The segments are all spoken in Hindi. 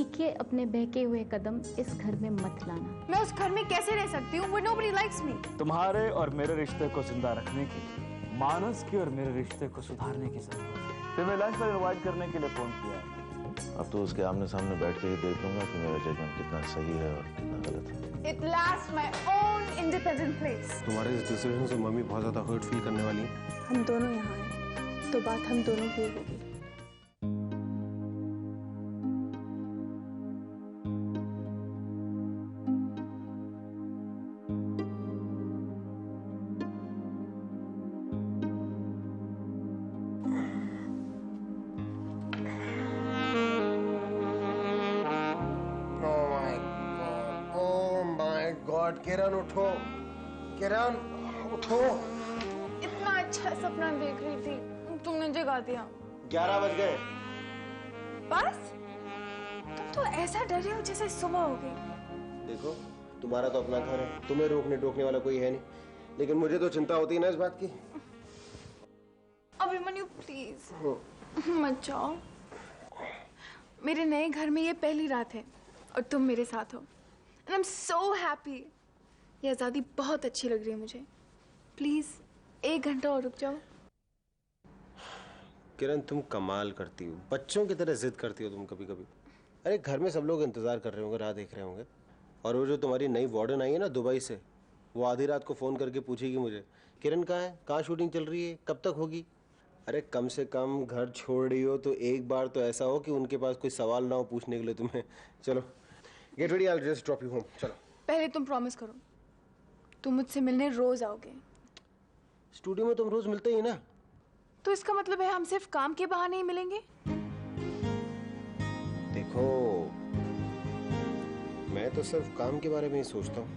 के अपने बहके हुए कदम इस घर में मत लाना। मैं उस घर में कैसे रह सकती हूँ? Where nobody likes me. तुम्हारे और मेरे रिश्ते को जिंदा रखने के लिए मानस की और मेरे रिश्ते को सुधारने की जरूरत है। तुम्हें लंच पर इनवाइट करने के लिए फोन किया है। अब तो उसके आमने सामने बैठ के ही देख लूंगा कि मेरा जजमेंट कितना सही है और कितना गलत है। At last my own independent place. तुम्हारे इस डिसीजन से मम्मी बहुत ज्यादा हर्ट फील करने वाली है। हम दोनों यहाँ हैं, तो बात हम दोनों की होगी। किरण उठो, किरण उठो। इतना अच्छा सपना देख रही थी, तुमने जगा दिया। 11 बज गए। बस तुम तो ऐसा डर रहे हो जैसे सुबह हो गई। देखो तुम्हारा तो अपना घर है, तुम्हें रोकने टोकने वाला कोई है नहीं, लेकिन मुझे तो चिंता होती है ना इस बात की। अभिमन्यु प्लीज मत जाओ। मेरे नए घर में ये पहली रात है और तुम मेरे साथ हो। And I'm so happy. ये आजादी बहुत अच्छी लग रही है मुझे। प्लीज 1 घंटा और रुक जाओ। किरण तुम कमाल करती हो, बच्चों की तरह जिद करती हो तुम कभी कभी। अरे घर में सब लोग इंतजार कर रहे होंगे, राह देख रहे होंगे, और वो जो तुम्हारी नई वार्डन आई है ना दुबई से, वो आधी रात को फोन करके पूछेगी मुझे किरण कहाँ है, कहाँ शूटिंग चल रही है, कब तक होगी। अरे कम से कम घर छोड़ रही हो तो एक बार तो ऐसा हो कि उनके पास कोई सवाल ना हो पूछने के लिए तुम्हें। चलो get ready, I will just drop you home. चलो। पहले तुम प्रॉमिस करो तुम मुझसे मिलने रोज आओगे। स्टूडियो में तुम रोज मिलते ही ना। तो इसका मतलब है हम सिर्फ काम के बहाने ही मिलेंगे? देखो मैं तो सिर्फ काम के बारे में ही सोचता हूँ।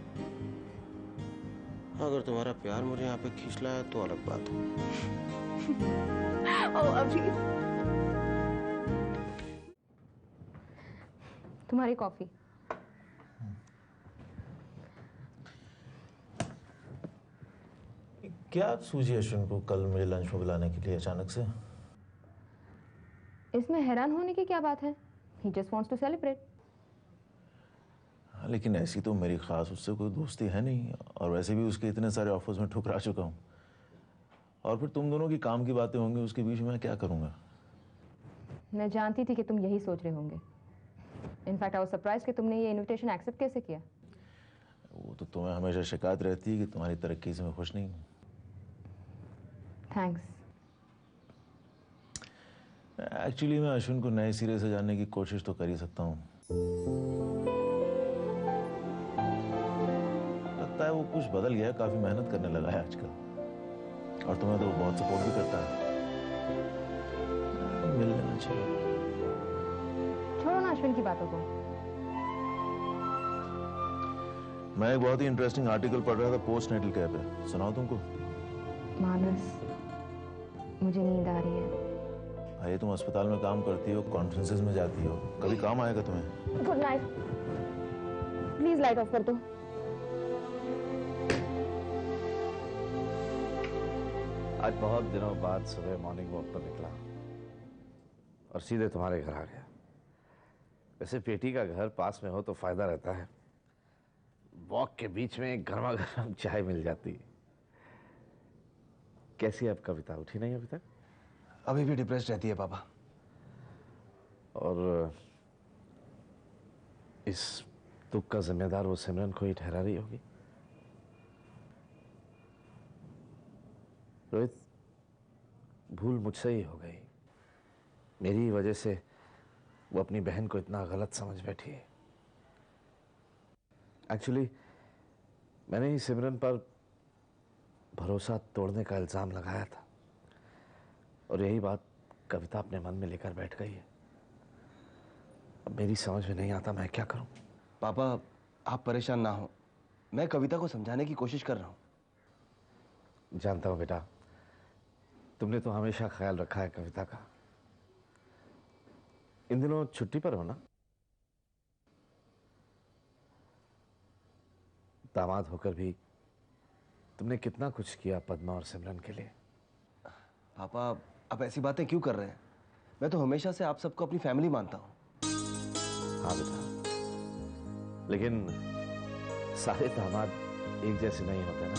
हाँ, अगर तुम्हारा प्यार मुझे यहाँ पे खींच लाया तो अलग बात है। ओ अभी तुम्हारी कॉफी। क्या सूझी अश्विन को कल मुझे लंच में बुलाने के लिए अचानक से? इसमें हैरान होने की क्या बात है? He just wants to celebrate. लेकिन ऐसी तो मेरी खास उससे कोई दोस्ती है नहीं, और वैसे भी उसके इतने सारे ऑफर्स में ठुकरा चुका हूँ, और फिर तुम दोनों की काम की बातें होंगी, उसके बीच में क्या करूँगा? मैं जानती थी कि तुम यही सोच रहे होंगे। इनफैक्ट आई वाज सरप्राइज्ड कि तुमने ये इनविटेशन एक्सेप्ट कैसे किया। वो तो तुम्हें हमेशा शिकायत रहती है कि तुम्हारी तरक्की से मैं खुश नहीं हूँ। थैंक्स। एक्चुअली मैं अश्विन को नए सिरे से जानने की कोशिश तो कर ही सकता हूँ। लगता है वो कुछ बदल गया, काफी मेहनत करने लगा है आजकल, और तुम्हें तो बहुत सपोर्ट भी करता है। मिल लेना चाहिए। छोड़ो ना अश्विन की बातों को। मैं एक बहुत ही इंटरेस्टिंग आर्टिकल पढ़ रहा था पोस्ट नेटल केयर पे, सुनाओ तुमको? मानस, मुझे नींद आ रही है। भाई तुम अस्पताल में काम करती हो, कॉन्फ्रेंसेस में जाती हो, कभी काम आएगा तुम्हें? Good night. Please light of कर दो। आज बहुत दिनों बाद सुबह मॉर्निंग वॉक पर निकला और सीधे तुम्हारे घर आ गया। वैसे पेटी का घर पास में हो तो फायदा रहता है, वॉक के बीच में गर्मा गर्म चाय मिल जाती। कैसी अब कविता, उठी नहीं अभी तक? अभी भी डिप्रेस्ड रहती है पापा। और इस दुख का जिम्मेदार वो सिमरन को ही ठहरा रही होगी। रोहित, भूल मुझसे ही हो गई। मेरी वजह से वो अपनी बहन को इतना गलत समझ बैठी है। एक्चुअली मैंने ही सिमरन पर भरोसा तोड़ने का इल्जाम लगाया था, और यही बात कविता अपने मन में लेकर बैठ गई है। अब मेरी समझ में नहीं आता मैं क्या करूं। पापा आप परेशान ना हो, मैं कविता को समझाने की कोशिश कर रहा हूं। जानता हूं बेटा, तुमने तो हमेशा ख्याल रखा है कविता का। इन दिनों छुट्टी पर हो ना? दामाद होकर भी तुमने कितना कुछ किया पद्मा और सिमरन के लिए। पापा आप ऐसी बातें क्यों कर रहे हैं? मैं तो हमेशा से आप सबको अपनी फैमिली मानता हूं। हाँ बेटा, लेकिन सारे दामाद एक जैसे नहीं होते ना।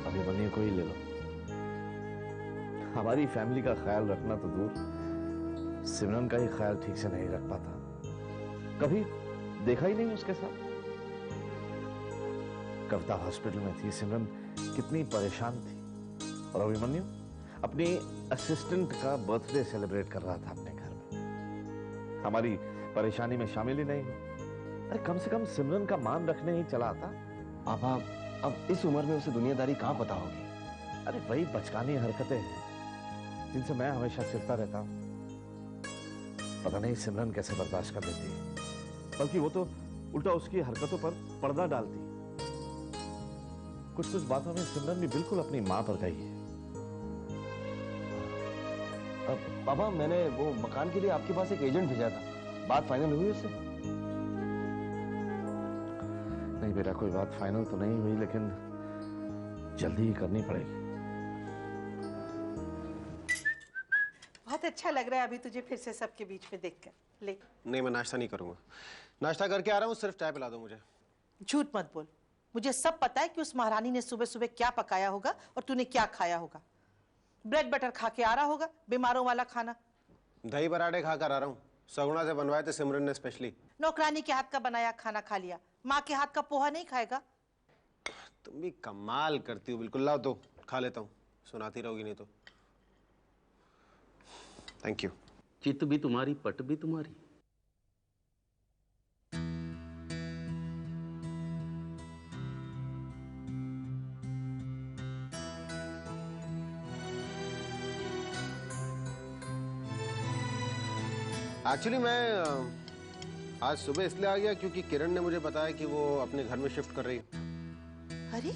अभिमन्यु को ही ले लो। हमारी फैमिली का ख्याल रखना तो दूर, सिमरन का ही ख्याल ठीक से नहीं रख पाता। कभी देखा ही नहीं उसके साथ। कविता हॉस्पिटल में थी, सिमरन कितनी परेशान थी, और अभिमन्यु अपनी असिस्टेंट का बर्थडे सेलिब्रेट कर रहा था अपने घर में। हमारी परेशानी में शामिल ही नहीं हुआ। अरे कम से कम सिमरन का मान रखने ही चला आता। पापा, अब इस उम्र में उसे दुनियादारी कहाँ पता होगी? अरे वही बचकानी हरकतें हैं जिनसे मैं हमेशा चिढ़ता रहता हूं। पता नहीं सिमरन कैसे बर्दाश्त कर लेती है, बल्कि वो तो उल्टा उसकी हरकतों पर पर्दा डालती। कुछ कुछ बातों में सिमरन भी बिल्कुल अपनी मां पर गई है। पापा, मैंने वो मकान के लिए आपके पास एक एजेंट भेजा था, बात फाइनल हुई उससे? नहीं बेटा, कोई बात फाइनल तो नहीं हुई, लेकिन जल्दी ही करनी पड़ेगी। बहुत अच्छा लग रहा है अभी तुझे फिर से सबके बीच में देखकर। ले। नहीं, मैं नाश्ता नहीं करूंगा। नाश्ता करके आ रहा हूँ, सिर्फ चाय पिला दो मुझे। झूठ मत बोल, मुझे सब पता है कि उस महारानी ने सुबह सुबह क्या पकाया होगा और तूने क्या खाया होगा। ब्रेड बटर खा के आ रहा होगा, बीमारों वाला खाना। दही पराठे खा कर आ रहा हूँ, सगुना से बनवाए थे सिमरन ने स्पेशली। नौकरानी के हाथ का बनाया खाना खा लिया, माँ के हाथ का पोहा नहीं खाएगा? तुम भी कमाल करती हो बिल्कुल। लाओ तो खा लेता हूँ, सुनाती रहोगी नहीं तो। Thank you. चित भी तुम्हारी, पट भी तुम्हारी। एक्चुअली मैं आज सुबह इसलिए आ गया क्योंकि किरण ने मुझे बताया कि वो अपने घर में शिफ्ट कर रही है। अरे,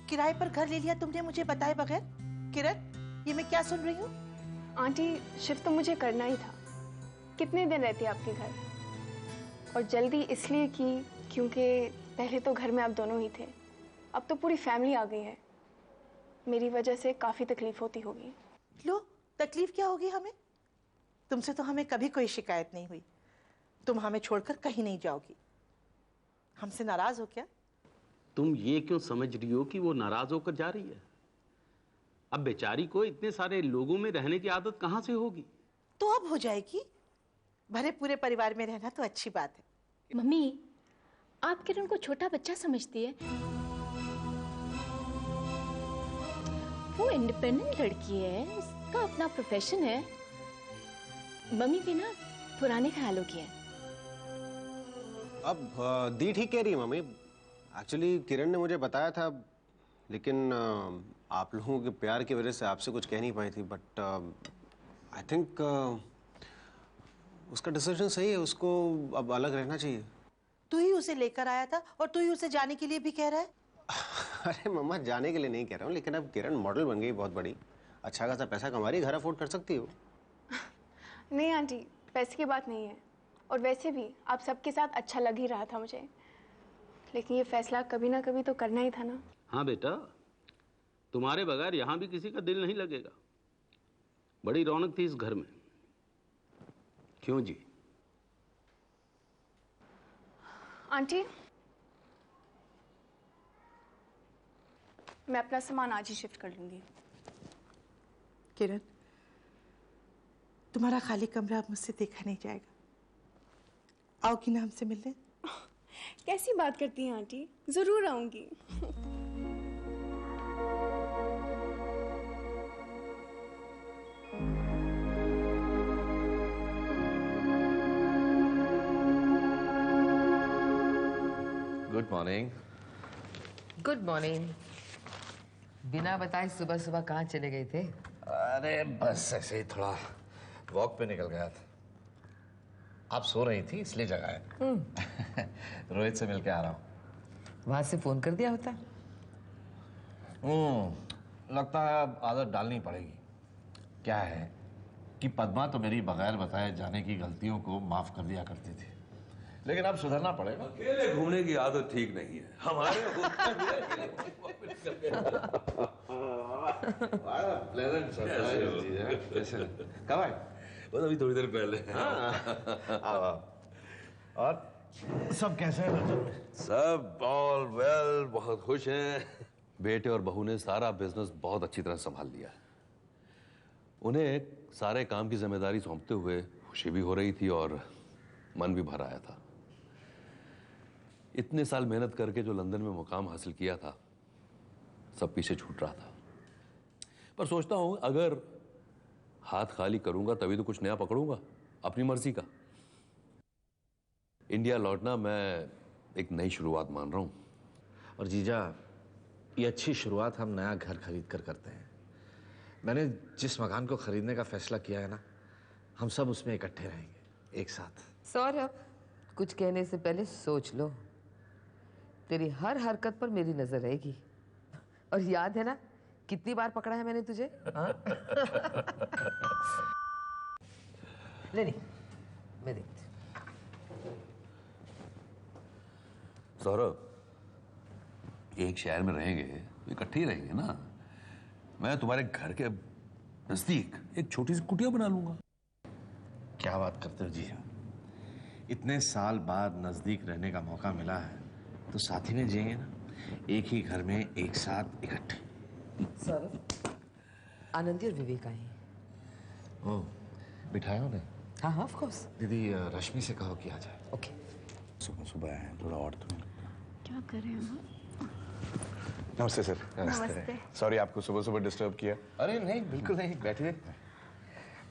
किराए पर घर ले लिया तुमने मुझे बताए बगैर? किरण, ये मैं क्या सुन रही हूँ? आंटी, शिफ्ट तो मुझे करना ही था। कितने दिन रहती है आपके घर? और जल्दी इसलिए की क्योंकि पहले तो घर में आप दोनों ही थे, अब तो पूरी फैमिली आ गई है। मेरी वजह से काफ़ी तकलीफ होती होगी। लो, तकलीफ क्या होगी हमें? तुमसे तो हमें कभी कोई शिकायत नहीं हुई। तुम हमें छोड़कर कहीं नहीं जाओगी। हमसे नाराज हो क्या? तुम ये क्यों समझ रही हो कि वो नाराज होकर जा रही है? अब बेचारी को इतने सारे लोगों में रहने की आदत कहां से होगी? तो अब हो जाएगी। भरे पूरे परिवार में रहना तो अच्छी बात है। मम्मी, आप किरण को छोटा बच्चा समझती है? वो इंडिपेंडेंट लड़की है, उसका अपना प्रोफेशन है। मम्मी भी ना पुराने ख्यालों की है। अब दी ठीक कह रही है मम्मी। एक्चुअली किरण ने मुझे बताया था, लेकिन आप लोगों के प्यार की वजह से आपसे कुछ कह नहीं पाई थी। बट आई थिंक उसका डिसीजन सही है, उसको अब अलग रहना चाहिए। तू ही उसे लेकर आया था और तू ही उसे जाने के लिए भी कह रहा है। अरे मम्मा, जाने के लिए नहीं कह रहा हूँ, लेकिन अब किरण मॉडल बन गई बहुत बड़ी, अच्छा खासा पैसा कमा रही, घर अफोर्ड कर सकती हो। नहीं आंटी, पैसे की बात नहीं है। और वैसे भी आप सबके साथ अच्छा लग ही रहा था मुझे, लेकिन ये फैसला कभी ना कभी तो करना ही था ना। हाँ बेटा, तुम्हारे बगैर यहां भी किसी का दिल नहीं लगेगा। बड़ी रौनक थी इस घर में, क्यों जी? आंटी, मैं अपना सामान आज ही शिफ्ट कर लूंगी। किरण, तुम्हारा खाली कमरा अब मुझसे देखा नहीं जाएगा। आओगी ना हमसे मिलने? कैसी बात करती हैं आंटी, जरूर आऊंगी। Good morning. Good morning. बिना बताए सुबह सुबह कहाँ चले गए थे? अरे बस ऐसे ही थोड़ा वॉक पे निकल गया था। आप सो रही थी इसलिए जगाया। रोहित से मिलके आ रहा हूँ। वहां से फोन कर दिया होता। लगता है अब आदत डालनी पड़ेगी। क्या है कि पद्मा तो मेरी बगैर बताए जाने की गलतियों को माफ कर दिया करती थी, लेकिन अब सुधरना पड़ेगा। अकेले घूमने की आदत ठीक नहीं है हमारे। कब आए? बस अभी थोड़ी देर पहले। और सब कैसे हैं? सब ऑल वेल, बहुत खुश हैं। बेटे और बहू ने सारा बिजनेस बहुत अच्छी तरह संभाल लिया है। उन्हें सारे काम की जिम्मेदारी सौंपते हुए खुशी भी हो रही थी और मन भी भर आया था। इतने साल मेहनत करके जो लंदन में मुकाम हासिल किया था, सब पीछे छूट रहा था। पर सोचता हूं अगर हाथ खाली करूंगा तभी तो कुछ नया पकड़ूंगा अपनी मर्जी का। इंडिया लौटना मैं एक नई शुरुआत मान रहा हूं। और जीजा, ये अच्छी शुरुआत हम नया घर खरीद कर करते हैं। मैंने जिस मकान को खरीदने का फैसला किया है ना, हम सब उसमें इकट्ठे रहेंगे एक साथ। सौरभ, कुछ कहने से पहले सोच लो। तेरी हर हरकत पर मेरी नजर रहेगी। और याद है ना कितनी बार पकड़ा है मैंने तुझे? हाँ? नहीं, मैं देखती। सौरभ, एक शहर में रहेंगे तो इकट्ठे ही रहेंगे ना। मैं तुम्हारे घर के नजदीक एक छोटी सी कुटिया बना लूंगा। क्या बात करते हो जी? इतने साल बाद नजदीक रहने का मौका मिला है तो साथ ही में जिएंगे ना, एक ही घर में एक साथ इकट्ठे। सौरभ, आनंदी और विवेक आए हैं। ओह, बिठाया उन्हें? हाँ हाँ, ऑफ कोर्स। दीदी, रश्मि से कहो कि आ जाए। ओके। सुबह सुबह आए हैं, थोड़ा और तो क्या कर रहे हैं? नमस्ते सर। नमस्ते। सॉरी आपको सुबह सुबह डिस्टर्ब किया। अरे नहीं, बिल्कुल नहीं, बैठिए।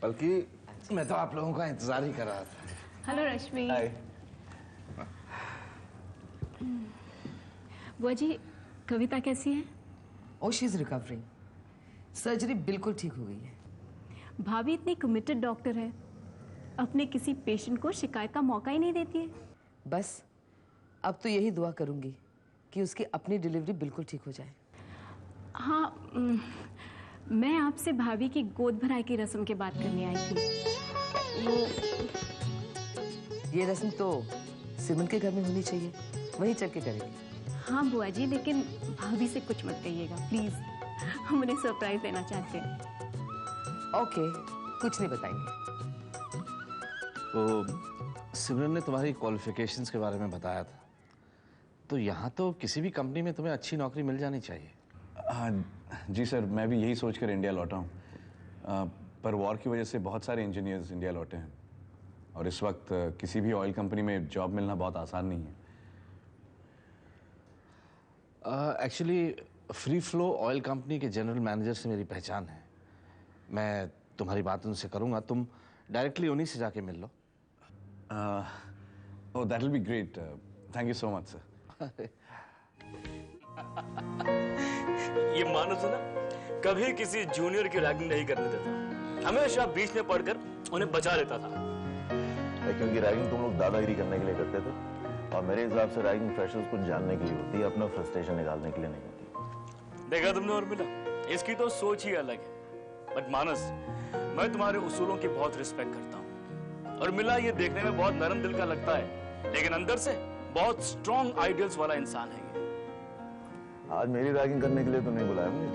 बल्कि मैं तो आप लोगों का इंतजार ही कर रहा था। हेलो रश्मि। हाय। बुआ जी, कविता कैसी है? ओ, शी इज रिकवरिंग। सर्जरी बिल्कुल ठीक हो गई है। भाभी इतनी कमिटेड डॉक्टर है, अपने किसी पेशेंट को शिकायत का मौका ही नहीं देती है। बस अब तो यही दुआ करूंगी कि उसकी अपनी डिलीवरी बिल्कुल ठीक हो जाए। हाँ, मैं आपसे भाभी की गोद भराई की रस्म की बात करने आई थी। वो ये रस्म तो सिमन के घर में होनी चाहिए, वहीं चल के करेंगे। हाँ बुआ जी, लेकिन भाभी से कुछ मत कहिएगा प्लीज। हम उन्हें सरप्राइज देना चाहते हैं। ओके, कुछ नहीं बताएंगे। तो सिमरन ने तुम्हारी क्वालिफिकेशंस के बारे में बताया था, तो यहाँ तो किसी भी कंपनी में तुम्हें अच्छी नौकरी मिल जानी चाहिए। हाँ जी सर, मैं भी यही सोचकर इंडिया लौटा हूँ। पर वॉर की वजह से बहुत सारे इंजीनियर्स इंडिया लौटे हैं और इस वक्त किसी भी ऑयल कंपनी में जॉब मिलना बहुत आसान नहीं है। Actually free flow oil company के जनरल मैनेजर से मेरी पहचान है। मैं तुम्हारी बात उनसे करूँगा, तुम डायरेक्टली उन्हीं से जाके मिल लो। Oh, that will be great. Thank you so much sir. ये मानस है ना, कभी किसी जूनियर की रैगिंग नहीं करने देता, हमेशा बीच में पड़कर उन्हें बचा लेता था। क्योंकि रैगिंग तुम लोग दादागिरी करने के लिए करते थे और मेरे हिसाब से रैगिंग फ्रेशर्स को जानने के लिए होती है, अपना फ्रस्ट्रेशन निकालने के लिए नहीं होती। देखा तुमने उर्मिला, इसकी तो सोच ही अलग है। बट मानस, मैं तुम्हारे उसूलों की बहुत रिस्पेक्ट करता हूँ। उर्मिला ये देखने में बहुत नरम दिल का लगता है, लेकिन अंदर से बहुत स्ट्रॉन्ग आइडियल्स वाला इंसान है ये। आज मेरी रैगिंग करने के लिए तो नहीं बुलाया मुझे।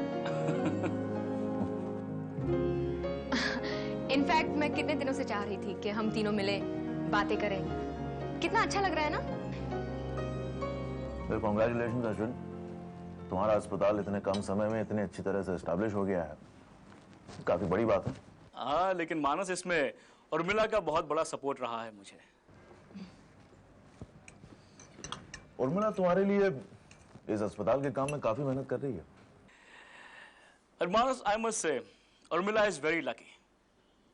इनफैक्ट मैं कितने दिनों से चाह रही थी कि हम तीनों मिले, बातें करें। कितना अच्छा लग रहा है ना? फिर कॉन्ग्रेचुलेशन अश्विन, तुम्हारा अस्पताल इतने कम समय में इतनी अच्छी तरह से एस्टैब्लिश हो गया है, काफी बड़ी बात है। हाँ, लेकिन मानस इसमें उर्मिला का बहुत बड़ा सपोर्ट रहा है मुझे। उर्मिला तुम्हारे लिए इस अस्पताल के काम में काफी मेहनत कर रही है। और मानस, I must say Urmila is very lucky.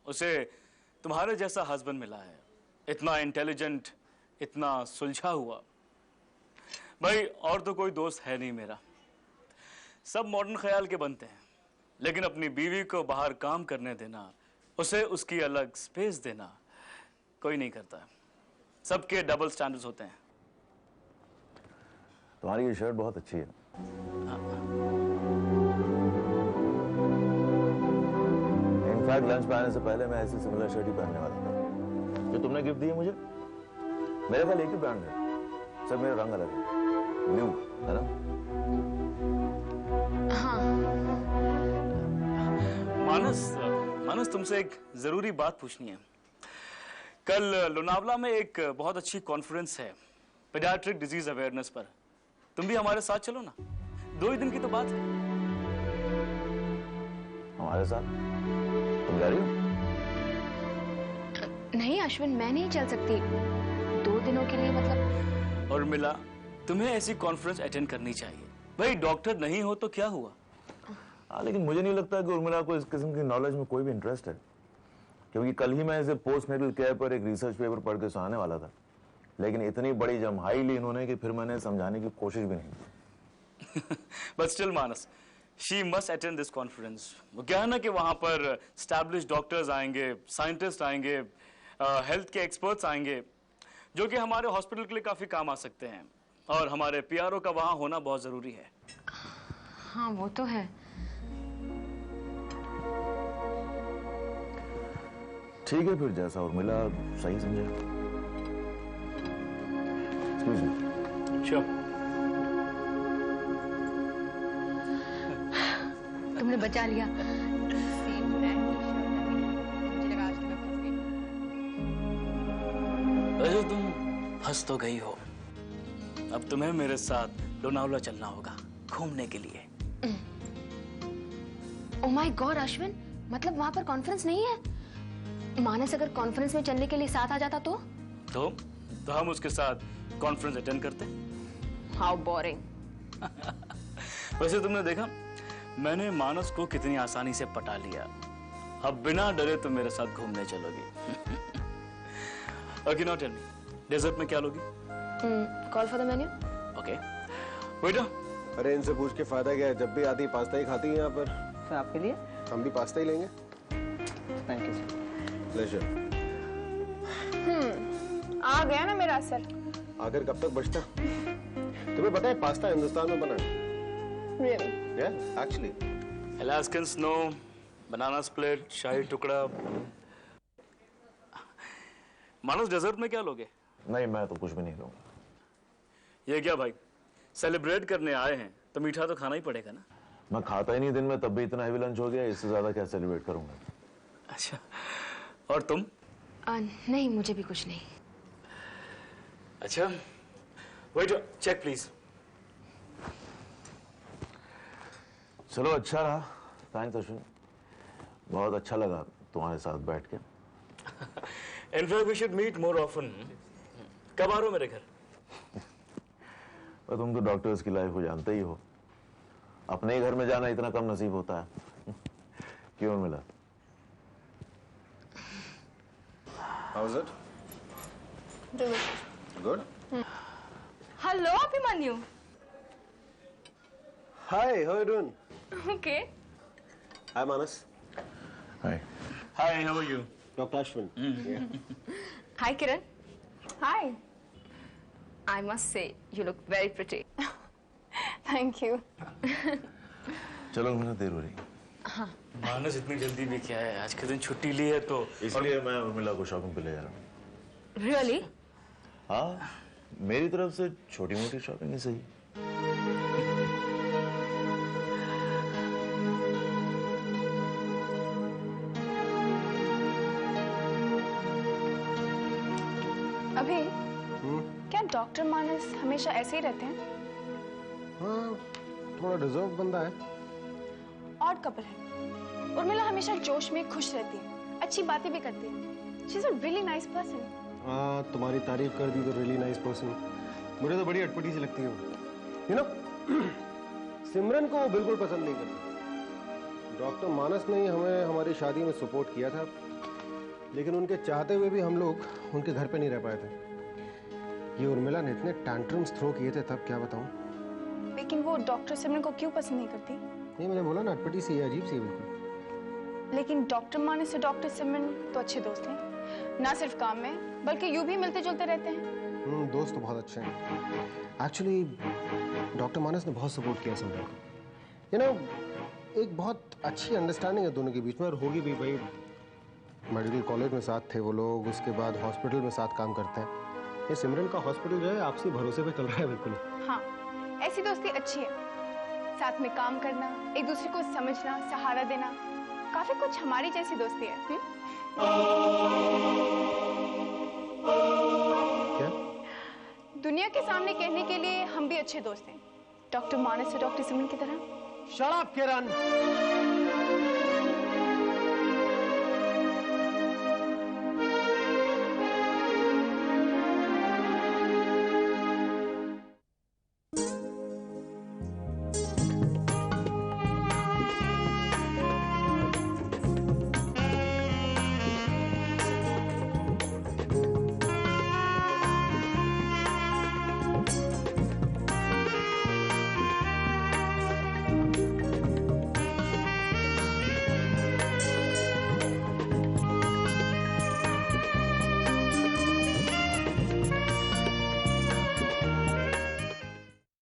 उसे तुम्हारे जैसा हस्बैंड मिला है, इतना इंटेलिजेंट, इतना सुलझा हुआ। भाई और तो कोई दोस्त है नहीं मेरा, सब मॉडर्न ख्याल के बनते हैं, लेकिन अपनी बीवी को बाहर काम करने देना, उसे उसकी अलग स्पेस देना कोई नहीं करता। सबके डबल स्टैंडर्ड्स होते हैं। तुम्हारी ये शर्ट बहुत अच्छी है। इनफैक्ट लंच पे आने से पहले मैं ऐसी सिमिलर शर्ट ही पहनने वाला था जो तुमने गिफ्ट दी है मुझे। मेरे पास एक ही ब्रांड है, सब मेरा रंग अलग है, न्यू है ना? हाँ। मानस तुमसे एक जरूरी बात पूछनी है। कल लोनावला में एक बहुत अच्छी कॉन्फ्रेंस है पीडियाट्रिक डिजीज अवेयरनेस पर। तुम भी हमारे साथ चलो ना, 2 ही दिन की तो बात है। हमारे साथ? तुम जा रही हो? नहीं अश्विन, मैं नहीं चल सकती 2 दिनों के लिए, मतलब। और मिला, तुम्हें ऐसी कॉन्फ्रेंस अटेंड करनी चाहिए। भाई डॉक्टर नहीं हो तो क्या हुआ? हाँ, लेकिन मुझे नहीं लगता कि उर्मिला को इस किस्म की नॉलेज में कोई भी इंटरेस्ट है, क्योंकि कल ही मैं इसे पोस्ट नेटल केयर पर एक रिसर्च पेपर पढ़ के सुनाने वाला था, लेकिन इतनी बड़ी जमहाई ली इन्होंने कि फिर मैंने समझाने की कोशिश भी नहीं की। But still Manas, she must attend this conference. वो क्या है ना कि वहां पर एस्टैब्लिश्ड डॉक्टर्स आएंगे, साइंटिस्ट आएंगे, हेल्थ के एक्सपर्ट्स आएंगे, जो कि हमारे हॉस्पिटल के लिए काफी काम आ सकते हैं, और हमारे पीआरओ का वहां होना बहुत जरूरी है। हाँ वो तो है। ठीक है, फिर जैसा उर्मिला सही समझे। श्योर। तुमने बचा लिया। वैसे तुम फंस तो गई हो, अब तुम्हें मेरे साथ लोनावला चलना होगा घूमने के लिए। ओह माय गॉड अश्विन, मतलब वहां पर कॉन्फ्रेंस नहीं है? मानस अगर कॉन्फ्रेंस में चलने के लिए साथ आ जाता तो हम उसके साथ कॉन्फ्रेंस अटेंड करते। How boring. वैसे तुमने देखा मैंने मानस को कितनी आसानी से पटा लिया। अब बिना डरे तुम मेरे साथ घूमने चलोगी। Okay, now tell me, dessert में क्या लोगी? Call for the menu. Okay waiter. अरे इनसे पूछ के फायदा क्या है, जब भी आती पास्ता ही खाती है यहाँ पर। तो आपके लिए हम भी पास्ता ही लेंगे। Thank you sir. प्लेजर। आ गया ना मेरा असर। आखिर कब तक बचता? तुम्हें पता है पास्ता हिंदुस्तान में बना है? Really? Yeah, actually. Alaskan snow, banana split, शाही टुकड़ा। मानस डेजर्ट में क्या लोगे? नहीं, मैं तो कुछ भी नहीं लूंगा। ये क्या भाई, सेलिब्रेट करने आए हैं तो मीठा तो खाना ही पड़ेगा ना। मैं खाता ही नहीं दिन में, तब भी इतना हेवी लंच हो गया, इससे ज्यादा क्या सेलिब्रेट करूंगा। अच्छा, और तुम? नहीं, मुझे भी कुछ नहीं। अच्छा, वेटर चेक प्लीज। चलो अच्छा रहा, थैंक्स अश्विन, बहुत अच्छा लगा तुम्हारे साथ बैठ के। In fact, we should meet more often. कब आ रहे हो मेरे घर? तुम तो डॉक्टर्स की लाइफ को जानते ही हो, अपने ही घर में जाना इतना कम नसीब होता है। क्यों मिला? How's it? Good. Hello Abhimanyu. Hi, how are you doing? Okay. Hi, Manas. Hi. Hi, how are you? Dr. Ashwin. Yeah. Hi Kiran. Hi. I must say you look very pretty. Thank you. चलो, मुझे देर हो रही। हाँ। मानस इतनी जल्दी भी क्या है, आज के दिन छुट्टी ली है तो इसलिए मैं उर्मिला को शॉपिंग पे ले जा रहा हूँ। Really? हाँ, मेरी तरफ से छोटी मोटी शॉपिंग ही सही। अभी क्या डॉक्टर मानस हमेशा ऐसे ही रहते हैं? हाँ, थोड़ा डिजर्व बंदा है। ऑड कपल है। उर्मिला हमेशा जोश में खुश रहती है, अच्छी बातें भी करती है। She is a really nice person. हाँ, तुम्हारी तारीफ कर दी तो रियली नाइस पर्सन। मुझे तो बड़ी अटपटी सी लगती है वो। यू नो, सिमरन को वो बिल्कुल पसंद नहीं करती। डॉक्टर मानस ने हमें हमारी शादी में सपोर्ट किया था, लेकिन उनके चाहते हुए भी हम लोग उनके घर पे नहीं रह पाए थे। ये उर्मिला ने इतने टैंट्रम्स थ्रो किए थे, तब क्या बताऊं। लेकिन वो डॉक्टर सिमरन को क्यों पसंद नहीं करती? नहीं, मैंने बोला ना, अटपटी सी है, अजीब सी है बिल्कुल। लेकिन डॉक्टर मानस और डॉक्टर सिमरन तो अच्छे दोस्त हैं, ना सिर्फ काम में बल्कि यूं भी मिलते जुलते रहते हैं। दोस्त तो बहुत अच्छे हैं। एक्चुअली डॉक्टर मानस ने बहुत सपोर्ट किया सिमरन को। यू नो, एक बहुत अच्छी अंडरस्टैंडिंग है दोनों के बीच में, और होगी भी। भाई मेडिकल कॉलेज में साथ थे वो लोग, उसके बाद हॉस्पिटल में साथ काम करते हैं। ये सिमरन का हॉस्पिटल जो है आपसी भरोसे पे चल रहा है बिल्कुल। हाँ, ऐसी दोस्ती अच्छी है। साथ में काम करना, एक दूसरे को समझना, सहारा देना, काफी कुछ हमारी जैसी दोस्ती है। क्या? दुनिया के सामने कहने के लिए हम भी अच्छे दोस्त हैं, डॉक्टर मानस और डॉक्टर सिमरन की तरह। शट अप किरण।